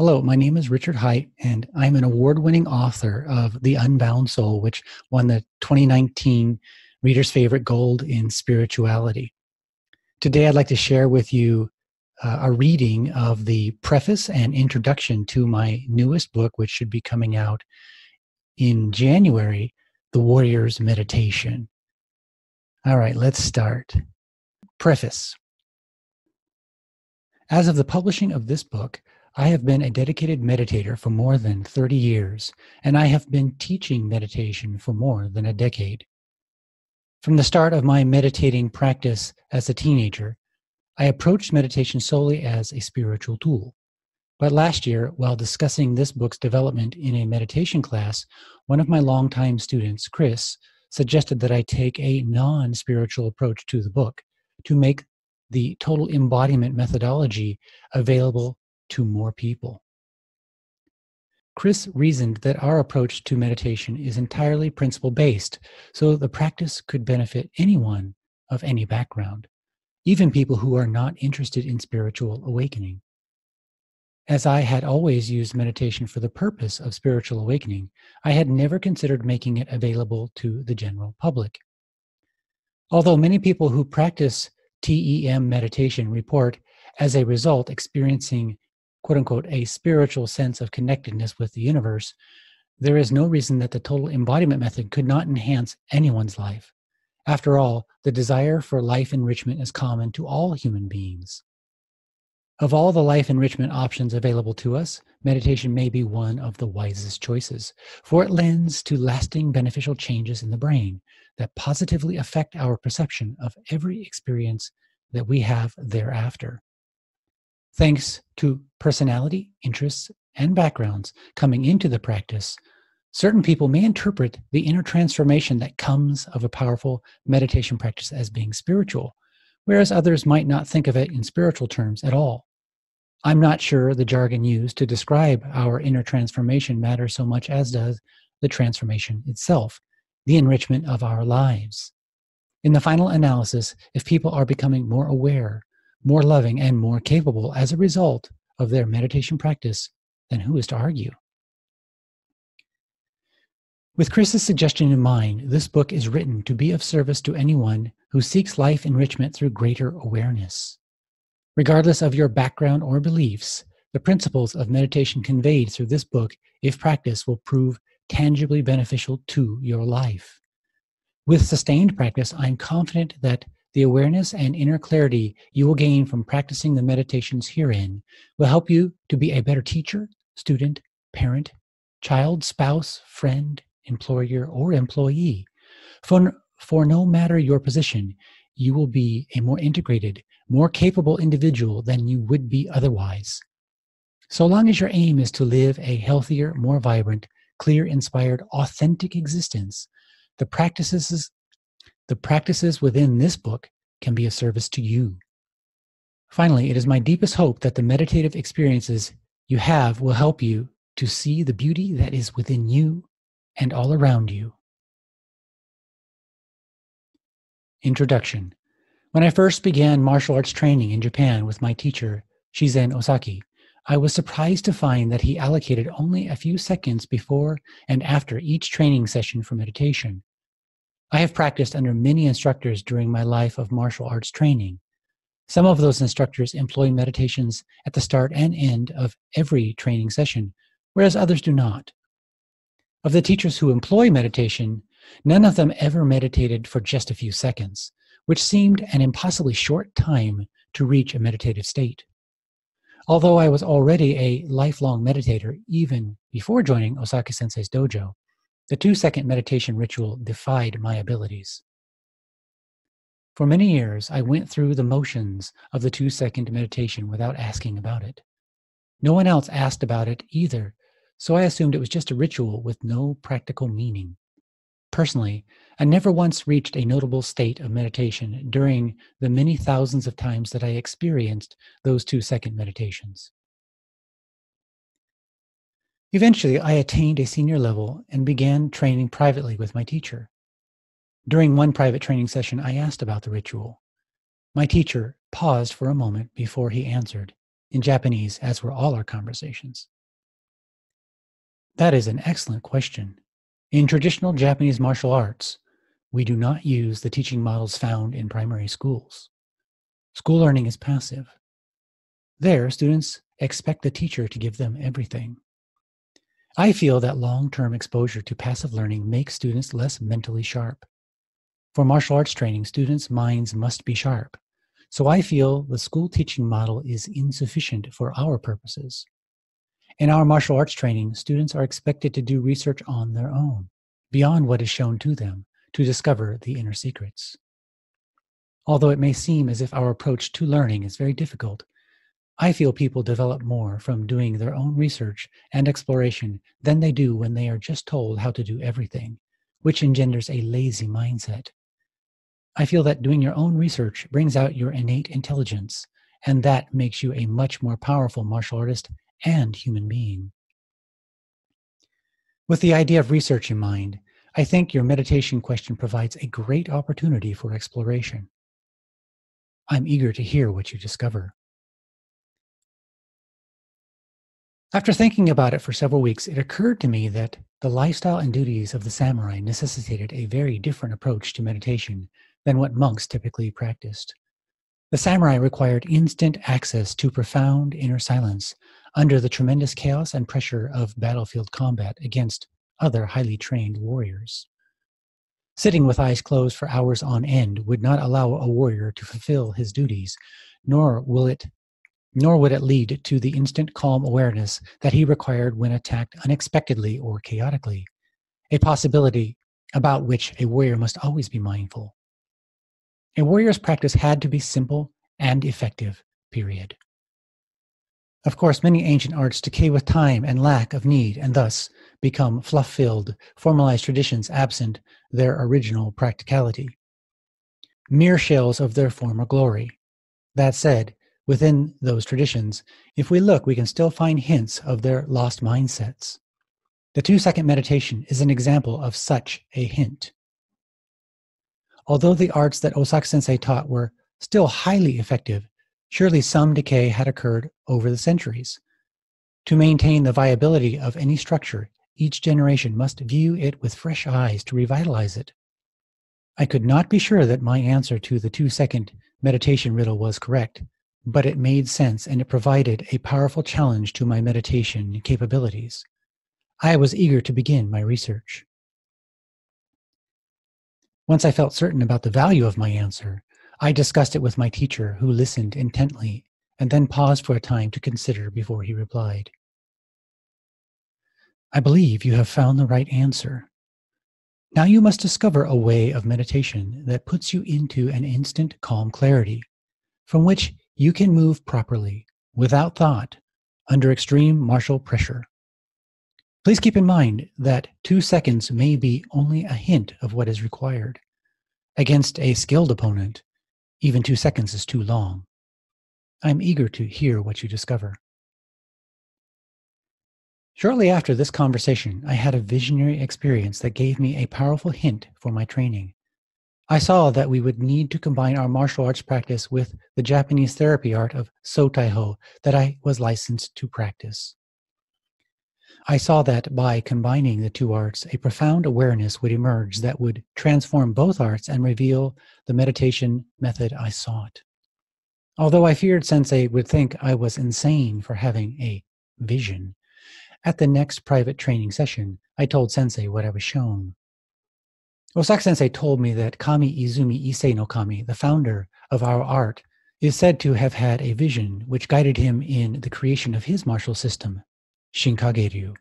Hello, my name is Richard Haidt, and I'm an award-winning author of The Unbound Soul, which won the 2019 Reader's Favorite Gold in Spirituality. Today, I'd like to share with you a reading of the preface and introduction to my newest book, which should be coming out in January, The Warrior's Meditation. All right, let's start. Preface. As of the publishing of this book, I have been a dedicated meditator for more than 30 years, and I have been teaching meditation for more than a decade. From the start of my meditating practice as a teenager, I approached meditation solely as a spiritual tool. But last year, while discussing this book's development in a meditation class, one of my longtime students, Chris, suggested that I take a non-spiritual approach to the book to make the total embodiment methodology available to more people. Chris reasoned that our approach to meditation is entirely principle-based, so the practice could benefit anyone of any background, even people who are not interested in spiritual awakening. As I had always used meditation for the purpose of spiritual awakening, I had never considered making it available to the general public. Although many people who practice TEM meditation report, as a result, experiencing quote-unquote, a spiritual sense of connectedness with the universe, there is no reason that the total embodiment method could not enhance anyone's life. After all, the desire for life enrichment is common to all human beings. Of all the life enrichment options available to us, meditation may be one of the wisest choices, for it lends to lasting beneficial changes in the brain that positively affect our perception of every experience that we have thereafter. Thanks to personality, interests, and backgrounds coming into the practice, certain people may interpret the inner transformation that comes of a powerful meditation practice as being spiritual, whereas others might not think of it in spiritual terms at all. I'm not sure the jargon used to describe our inner transformation matters so much as does the transformation itself, the enrichment of our lives. In the final analysis, if people are becoming more aware, more loving, and more capable as a result of their meditation practice, then who is to argue? With Chris's suggestion in mind, this book is written to be of service to anyone who seeks life enrichment through greater awareness. Regardless of your background or beliefs, the principles of meditation conveyed through this book, if practiced, will prove tangibly beneficial to your life. With sustained practice, I'm confident that the awareness and inner clarity you will gain from practicing the meditations herein will help you to be a better teacher, student, parent, child, spouse, friend, employer, or employee. For no matter your position, you will be a more integrated, more capable individual than you would be otherwise. So long as your aim is to live a healthier, more vibrant, clear, inspired, authentic existence, the practices within this book can be of service to you. Finally, it is my deepest hope that the meditative experiences you have will help you to see the beauty that is within you and all around you. Introduction. When I first began martial arts training in Japan with my teacher, Shizen Osaki, I was surprised to find that he allocated only a few seconds before and after each training session for meditation. I have practiced under many instructors during my life of martial arts training. Some of those instructors employ meditations at the start and end of every training session, whereas others do not. Of the teachers who employ meditation, none of them ever meditated for just a few seconds, which seemed an impossibly short time to reach a meditative state. Although I was already a lifelong meditator even before joining Osaki Sensei's dojo, the 2-second meditation ritual defied my abilities. For many years, I went through the motions of the 2-second meditation without asking about it. No one else asked about it either, so I assumed it was just a ritual with no practical meaning. Personally, I never once reached a notable state of meditation during the many thousands of times that I experienced those 2-second meditations. Eventually, I attained a senior level and began training privately with my teacher. During one private training session, I asked about the ritual. My teacher paused for a moment before he answered, in Japanese, as were all our conversations? That is an excellent question. In traditional Japanese martial arts, we do not use the teaching models found in primary schools. School learning is passive. There, students expect the teacher to give them everything. I feel that long-term exposure to passive learning makes students less mentally sharp. For martial arts training, students' minds must be sharp. So I feel the school teaching model is insufficient for our purposes. In our martial arts training, students are expected to do research on their own, beyond what is shown to them, to discover the inner secrets. Although it may seem as if our approach to learning is very difficult, I feel people develop more from doing their own research and exploration than they do when they are just told how to do everything, which engenders a lazy mindset. I feel that doing your own research brings out your innate intelligence, and that makes you a much more powerful martial artist and human being. With the idea of research in mind, I think your meditation question provides a great opportunity for exploration. I'm eager to hear what you discover. After thinking about it for several weeks, it occurred to me that the lifestyle and duties of the samurai necessitated a very different approach to meditation than what monks typically practiced. The samurai required instant access to profound inner silence under the tremendous chaos and pressure of battlefield combat against other highly trained warriors. Sitting with eyes closed for hours on end would not allow a warrior to fulfill his duties, nor would it lead to the instant calm awareness that he required when attacked unexpectedly or chaotically, a possibility about which a warrior must always be mindful. A warrior's practice had to be simple and effective, period. Of course, many ancient arts decay with time and lack of need, and thus become fluff-filled, formalized traditions absent their original practicality. Mere shells of their former glory. That said, within those traditions, if we look, we can still find hints of their lost mindsets. The 2-second meditation is an example of such a hint. Although the arts that Osaka Sensei taught were still highly effective, surely some decay had occurred over the centuries. To maintain the viability of any structure, each generation must view it with fresh eyes to revitalize it. I could not be sure that my answer to the 2-second meditation riddle was correct, but it made sense and it provided a powerful challenge to my meditation capabilities. I was eager to begin my research. Once I felt certain about the value of my answer, I discussed it with my teacher, who listened intently and then paused for a time to consider before he replied. I believe you have found the right answer. Now you must discover a way of meditation that puts you into an instant calm clarity, from which you can move properly, without thought, under extreme martial pressure. Please keep in mind that 2 seconds may be only a hint of what is required. Against a skilled opponent, even 2 seconds is too long. I'm eager to hear what you discover. Shortly after this conversation, I had a visionary experience that gave me a powerful hint for my training. I saw that we would need to combine our martial arts practice with the Japanese therapy art of Sotaiho that I was licensed to practice. I saw that by combining the two arts, a profound awareness would emerge that would transform both arts and reveal the meditation method I sought. Although I feared Sensei would think I was insane for having a vision, at the next private training session, I told Sensei what I was shown. Osaka Sensei told me that Kami Izumi Issei no Kami, the founder of our art, is said to have had a vision which guided him in the creation of his martial system, Shinkageryu.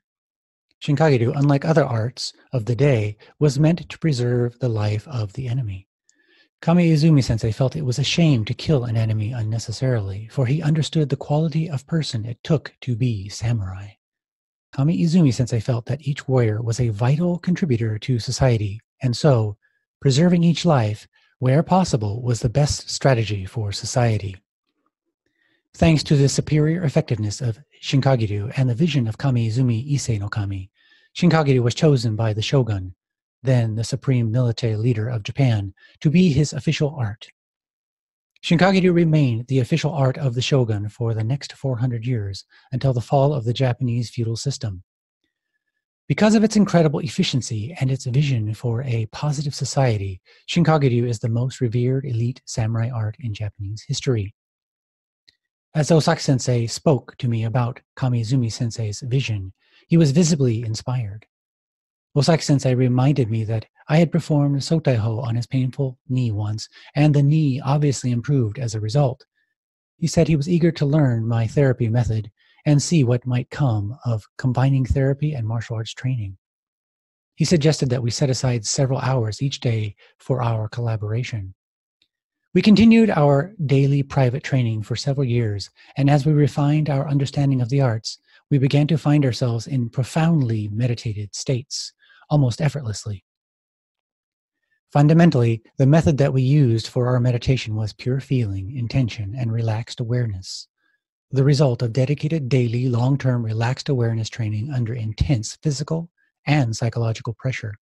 Shinkageryu, unlike other arts of the day, was meant to preserve the life of the enemy. Kami Izumi Sensei felt it was a shame to kill an enemy unnecessarily, for he understood the quality of person it took to be samurai. Kami Izumi Sensei felt that each warrior was a vital contributor to society, and so, preserving each life, where possible, was the best strategy for society. Thanks to the superior effectiveness of Shinkageryu and the vision of Kami Izumi Issei no Kami, Shinkageryu was chosen by the shogun, then the supreme military leader of Japan, to be his official art. Shinkageru remained the official art of the shogun for the next 400 years until the fall of the Japanese feudal system. Because of its incredible efficiency and its vision for a positive society, Shinkageru is the most revered elite samurai art in Japanese history. As Osaki Sensei spoke to me about Kamizumi Sensei's vision, he was visibly inspired. Osaki Sensei reminded me that I had performed Sotaiho on his painful knee once, and the knee obviously improved as a result. He said he was eager to learn my therapy method and see what might come of combining therapy and martial arts training. He suggested that we set aside several hours each day for our collaboration. We continued our daily private training for several years, and as we refined our understanding of the arts, we began to find ourselves in profoundly meditated states, almost effortlessly. Fundamentally, the method that we used for our meditation was pure feeling, intention, and relaxed awareness, the result of dedicated daily, long-term relaxed awareness training under intense physical and psychological pressure.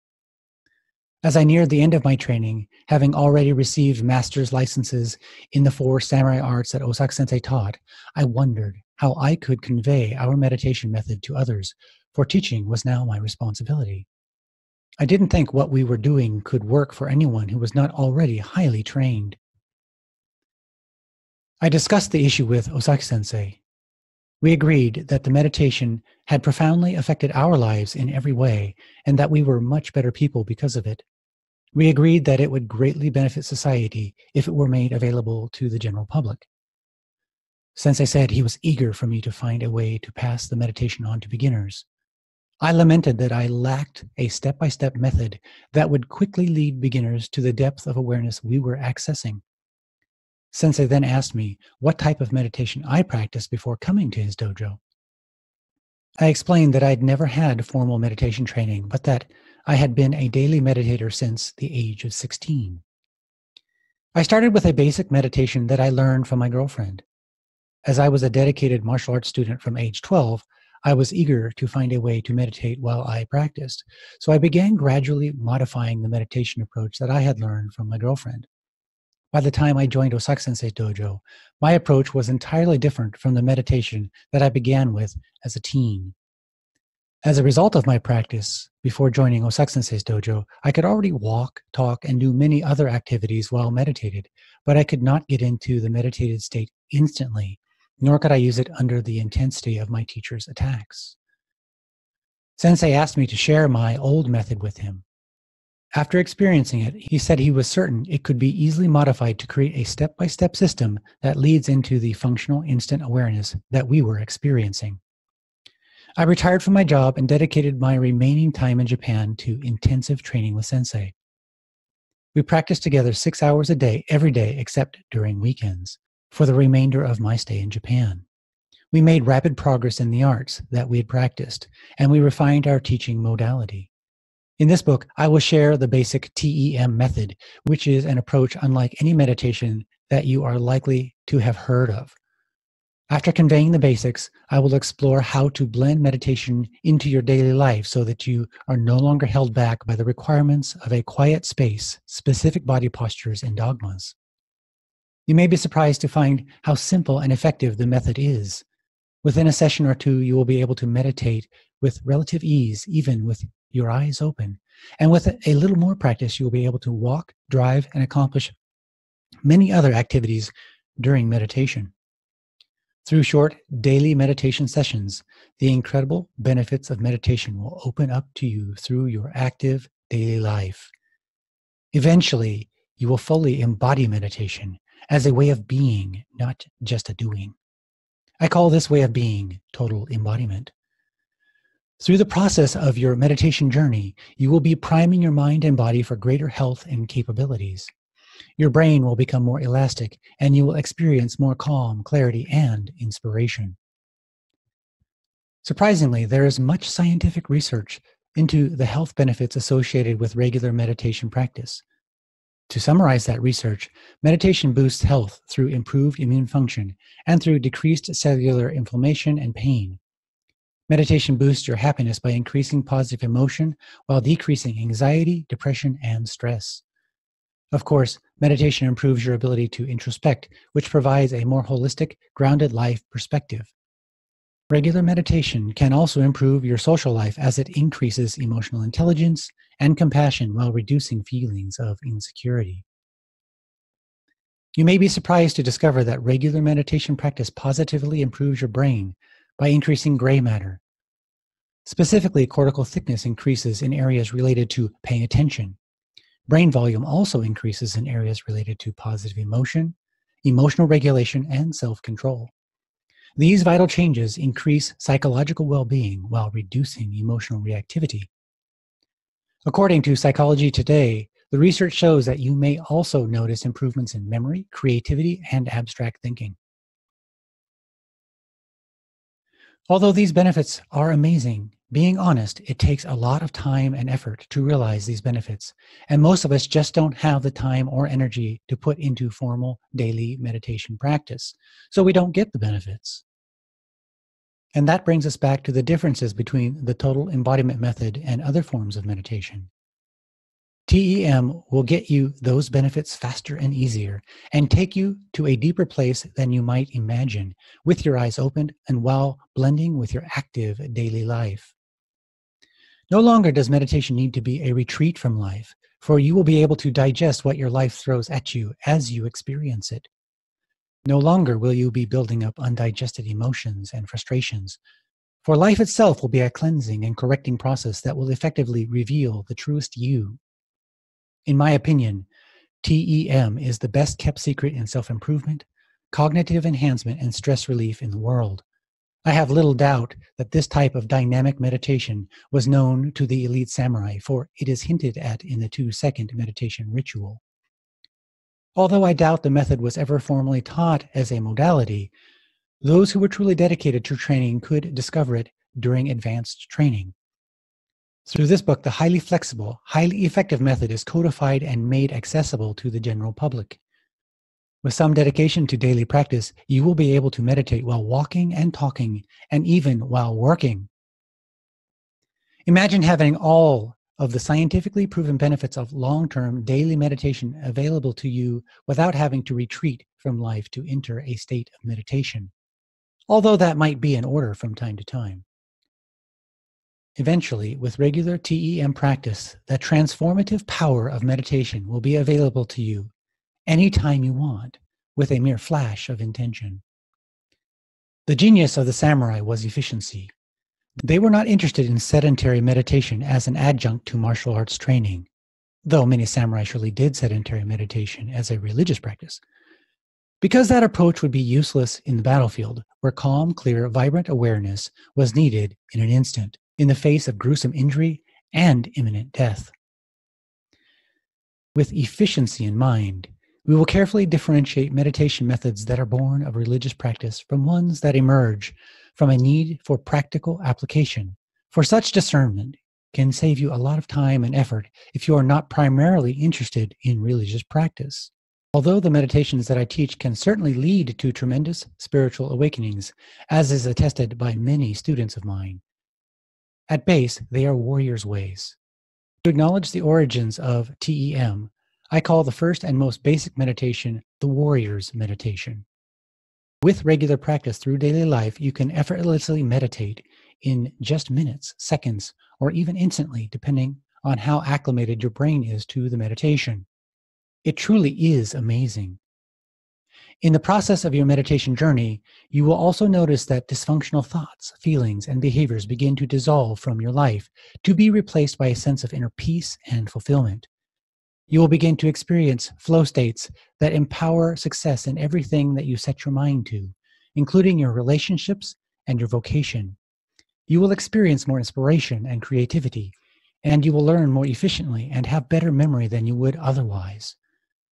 As I neared the end of my training, having already received master's licenses in the 4 samurai arts that Osaki Sensei taught, I wondered how I could convey our meditation method to others, for teaching was now my responsibility. I didn't think what we were doing could work for anyone who was not already highly trained. I discussed the issue with Osaki Sensei. We agreed that the meditation had profoundly affected our lives in every way, and that we were much better people because of it. We agreed that it would greatly benefit society if it were made available to the general public. Sensei said he was eager for me to find a way to pass the meditation on to beginners. I lamented that I lacked a step-by-step method that would quickly lead beginners to the depth of awareness we were accessing. Sensei then asked me what type of meditation I practiced before coming to his dojo. I explained that I'd never had formal meditation training, but that I had been a daily meditator since the age of 16. I started with a basic meditation that I learned from my girlfriend. As I was a dedicated martial arts student from age 12, I was eager to find a way to meditate while I practiced, so I began gradually modifying the meditation approach that I had learned from my girlfriend. By the time I joined Osaki Sensei's dojo, my approach was entirely different from the meditation that I began with as a teen. As a result of my practice before joining Osaki Sensei's dojo, I could already walk, talk, and do many other activities while meditated, but I could not get into the meditated state instantly, nor could I use it under the intensity of my teacher's attacks. Sensei asked me to share my old method with him. After experiencing it, he said he was certain it could be easily modified to create a step-by-step system that leads into the functional instant awareness that we were experiencing. I retired from my job and dedicated my remaining time in Japan to intensive training with Sensei. We practiced together 6 hours a day, every day except during weekends, for the remainder of my stay in Japan. We made rapid progress in the arts that we had practiced, and we refined our teaching modality. In this book, I will share the basic TEM method, which is an approach unlike any meditation that you are likely to have heard of. After conveying the basics, I will explore how to blend meditation into your daily life so that you are no longer held back by the requirements of a quiet space, specific body postures, and dogmas. You may be surprised to find how simple and effective the method is. Within a session or two, you will be able to meditate with relative ease, even with your eyes open. And with a little more practice, you will be able to walk, drive, and accomplish many other activities during meditation. Through short daily meditation sessions, the incredible benefits of meditation will open up to you through your active daily life. Eventually, you will fully embody meditation as a way of being, not just a doing. I call this way of being total embodiment. Through the process of your meditation journey, you will be priming your mind and body for greater health and capabilities. Your brain will become more elastic, and you will experience more calm, clarity, and inspiration. Surprisingly, there is much scientific research into the health benefits associated with regular meditation practice. To summarize that research, meditation boosts health through improved immune function and through decreased cellular inflammation and pain. Meditation boosts your happiness by increasing positive emotion while decreasing anxiety, depression, and stress. Of course, meditation improves your ability to introspect, which provides a more holistic, grounded life perspective. Regular meditation can also improve your social life as it increases emotional intelligence and compassion while reducing feelings of insecurity. You may be surprised to discover that regular meditation practice positively improves your brain by increasing gray matter. Specifically, cortical thickness increases in areas related to paying attention. Brain volume also increases in areas related to positive emotion, emotional regulation, and self-control. These vital changes increase psychological well-being while reducing emotional reactivity. According to Psychology Today, the research shows that you may also notice improvements in memory, creativity, and abstract thinking. Although these benefits are amazing, being honest, it takes a lot of time and effort to realize these benefits, and most of us just don't have the time or energy to put into formal daily meditation practice, so we don't get the benefits. And that brings us back to the differences between the total embodiment method and other forms of meditation. TEM will get you those benefits faster and easier and take you to a deeper place than you might imagine, with your eyes opened and while blending with your active daily life. No longer does meditation need to be a retreat from life, for you will be able to digest what your life throws at you as you experience it. No longer will you be building up undigested emotions and frustrations, for life itself will be a cleansing and correcting process that will effectively reveal the truest you. In my opinion, TEM is the best kept secret in self-improvement, cognitive enhancement, and stress relief in the world. I have little doubt that this type of dynamic meditation was known to the elite samurai, for it is hinted at in the 2-second meditation ritual. Although I doubt the method was ever formally taught as a modality, those who were truly dedicated to training could discover it during advanced training. Through this book, the highly flexible, highly effective method is codified and made accessible to the general public. With some dedication to daily practice, you will be able to meditate while walking and talking, and even while working. Imagine having all of the scientifically proven benefits of long-term daily meditation available to you without having to retreat from life to enter a state of meditation, although that might be in order from time to time. Eventually, with regular TEM practice, the transformative power of meditation will be available to you anytime you want, with a mere flash of intention. The genius of the samurai was efficiency. They were not interested in sedentary meditation as an adjunct to martial arts training, though many samurai surely did sedentary meditation as a religious practice, because that approach would be useless in the battlefield, where calm, clear, vibrant awareness was needed in an instant, in the face of gruesome injury and imminent death. With efficiency in mind, we will carefully differentiate meditation methods that are born of religious practice from ones that emerge from a need for practical application. For such discernment can save you a lot of time and effort if you are not primarily interested in religious practice. Although the meditations that I teach can certainly lead to tremendous spiritual awakenings, as is attested by many students of mine, at base, they are warriors' ways. To acknowledge the origins of TEM, I call the first and most basic meditation the warrior's meditation. With regular practice through daily life, you can effortlessly meditate in just minutes, seconds, or even instantly, depending on how acclimated your brain is to the meditation. It truly is amazing. In the process of your meditation journey, you will also notice that dysfunctional thoughts, feelings, and behaviors begin to dissolve from your life to be replaced by a sense of inner peace and fulfillment. You will begin to experience flow states that empower success in everything that you set your mind to, including your relationships and your vocation. You will experience more inspiration and creativity, and you will learn more efficiently and have better memory than you would otherwise.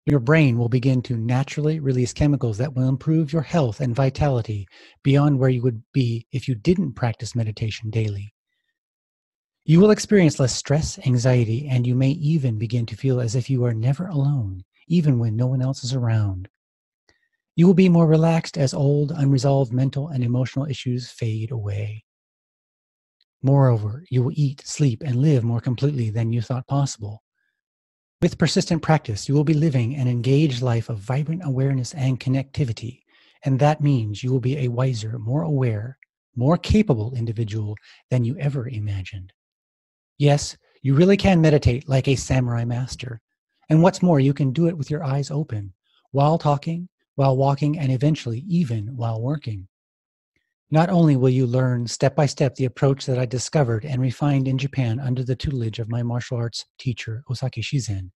Your brain will begin to naturally release chemicals that will improve your health and vitality beyond where you would be if you didn't practice meditation daily. You will experience less stress, anxiety, and you may even begin to feel as if you are never alone, even when no one else is around. You will be more relaxed as old, unresolved mental and emotional issues fade away. Moreover, you will eat, sleep, and live more completely than you thought possible. With persistent practice, you will be living an engaged life of vibrant awareness and connectivity, and that means you will be a wiser, more aware, more capable individual than you ever imagined. Yes, you really can meditate like a samurai master. And what's more, you can do it with your eyes open, while talking, while walking, and eventually even while working. Not only will you learn step by step the approach that I discovered and refined in Japan under the tutelage of my martial arts teacher, Osaki Shizen.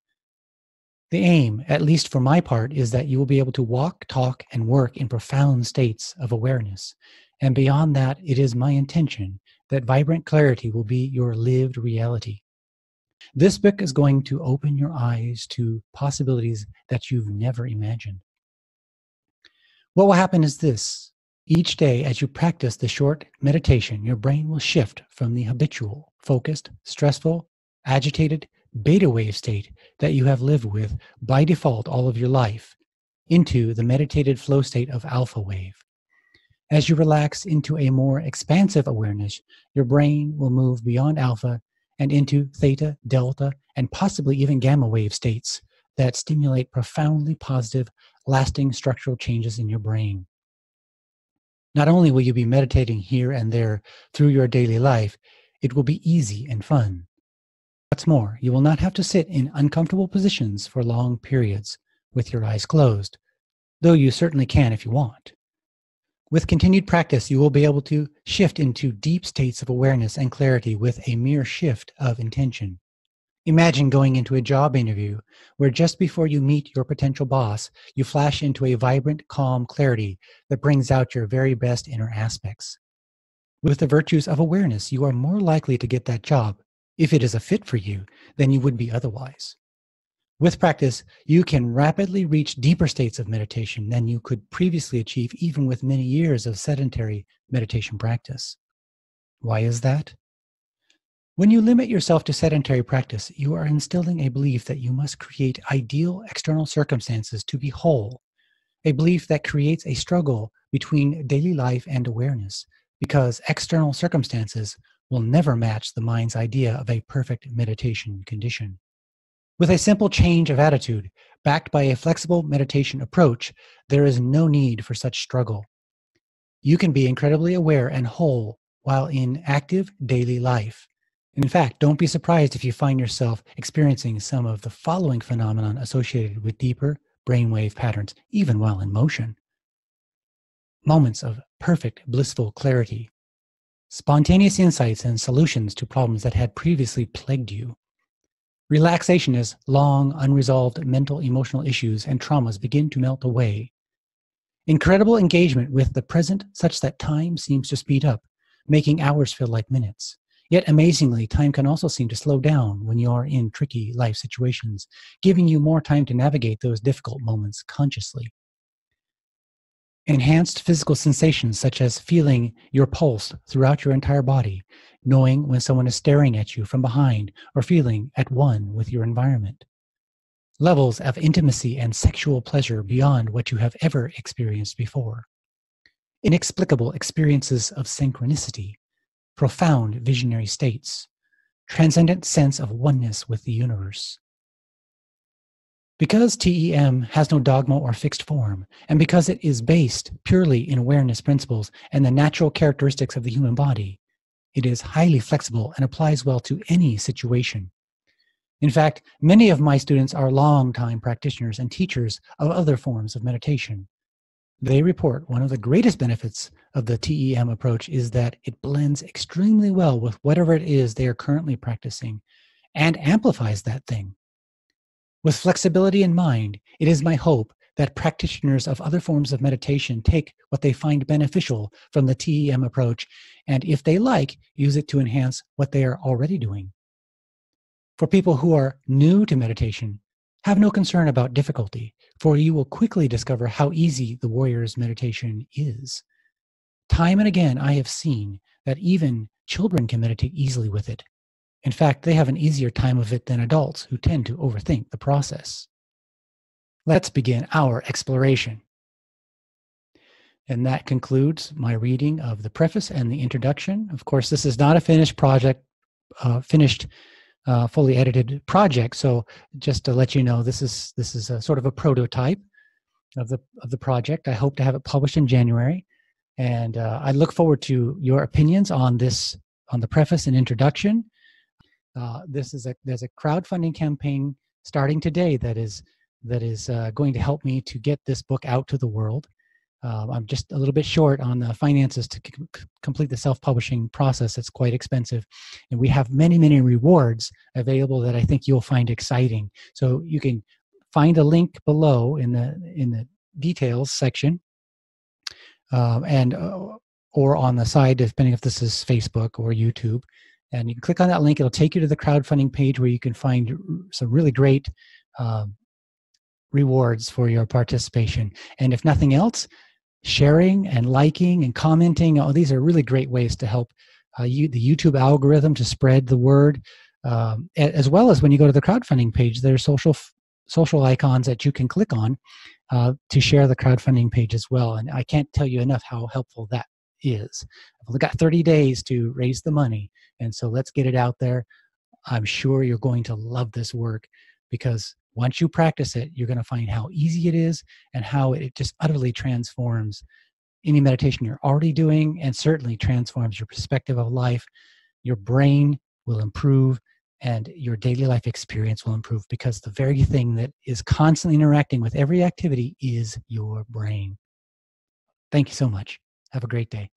The aim, at least for my part, is that you will be able to walk, talk, and work in profound states of awareness. And beyond that, it is my intention that vibrant clarity will be your lived reality. This book is going to open your eyes to possibilities that you've never imagined. What will happen is this. Each day, as you practice the short meditation, your brain will shift from the habitual, focused, stressful, agitated, beta wave state that you have lived with by default all of your life into the meditated flow state of alpha wave. As you relax into a more expansive awareness, your brain will move beyond alpha and into theta, delta, and possibly even gamma wave states that stimulate profoundly positive, lasting structural changes in your brain. Not only will you be meditating here and there through your daily life, it will be easy and fun. What's more, you will not have to sit in uncomfortable positions for long periods with your eyes closed, though you certainly can if you want. With continued practice, you will be able to shift into deep states of awareness and clarity with a mere shift of intention. Imagine going into a job interview where just before you meet your potential boss, you flash into a vibrant, calm clarity that brings out your very best inner aspects. With the virtues of awareness, you are more likely to get that job, if it is a fit for you, than you would be otherwise. With practice, you can rapidly reach deeper states of meditation than you could previously achieve even with many years of sedentary meditation practice. Why is that? When you limit yourself to sedentary practice, you are instilling a belief that you must create ideal external circumstances to be whole, a belief that creates a struggle between daily life and awareness, because external circumstances will never match the mind's idea of a perfect meditation condition. With a simple change of attitude, backed by a flexible meditation approach, there is no need for such struggle. You can be incredibly aware and whole while in active daily life. In fact, don't be surprised if you find yourself experiencing some of the following phenomenon associated with deeper brainwave patterns, even while in motion. Moments of perfect, blissful clarity. Spontaneous insights and solutions to problems that had previously plagued you. Relaxation as long, unresolved mental, emotional issues and traumas begin to melt away. Incredible engagement with the present such that time seems to speed up, making hours feel like minutes. Yet amazingly, time can also seem to slow down when you are in tricky life situations, giving you more time to navigate those difficult moments consciously. Enhanced physical sensations such as feeling your pulse throughout your entire body, knowing when someone is staring at you from behind, or feeling at one with your environment. Levels of intimacy and sexual pleasure beyond what you have ever experienced before. Inexplicable experiences of synchronicity, profound visionary states, transcendent sense of oneness with the universe. Because TEM has no dogma or fixed form, and because it is based purely in awareness principles and the natural characteristics of the human body, it is highly flexible and applies well to any situation. In fact, many of my students are long-time practitioners and teachers of other forms of meditation. They report one of the greatest benefits of the TEM approach is that it blends extremely well with whatever it is they are currently practicing and amplifies that thing. With flexibility in mind, it is my hope that practitioners of other forms of meditation take what they find beneficial from the TEM approach and, if they like, use it to enhance what they are already doing. For people who are new to meditation, have no concern about difficulty, for you will quickly discover how easy the warrior's meditation is. Time and again, I have seen that even children can meditate easily with it. In fact, they have an easier time of it than adults who tend to overthink the process. Let's begin our exploration. And that concludes my reading of the preface and the introduction. Of course, this is not a finished project, finished fully edited project. So just to let you know, this is a sort of a prototype of the project. I hope to have it published in January, and I look forward to your opinions on this, on the preface and introduction. There's a crowdfunding campaign starting today that is going to help me to get this book out to the world. I'm just a little bit short on the finances to complete the self-publishing process. It's quite expensive, and we have many rewards available that I think you'll find exciting. So you can find a link below in the details section, or on the side, depending if this is Facebook or YouTube. And you can click on that link. It'll take you to the crowdfunding page where you can find some really great rewards for your participation. And if nothing else, sharing and liking and commenting, these are really great ways to help the YouTube algorithm to spread the word. As well as when you go to the crowdfunding page, there are social icons that you can click on to share the crowdfunding page as well. And I can't tell you enough how helpful that is. I've only got 30 days to raise the money, and so let's get it out there. I'm sure you're going to love this work, because once you practice it, you're going to find how easy it is and how it just utterly transforms any meditation you're already doing, and certainly transforms your perspective of life. Your brain will improve, and your daily life experience will improve, because the very thing that is constantly interacting with every activity is your brain. Thank you so much. Have a great day.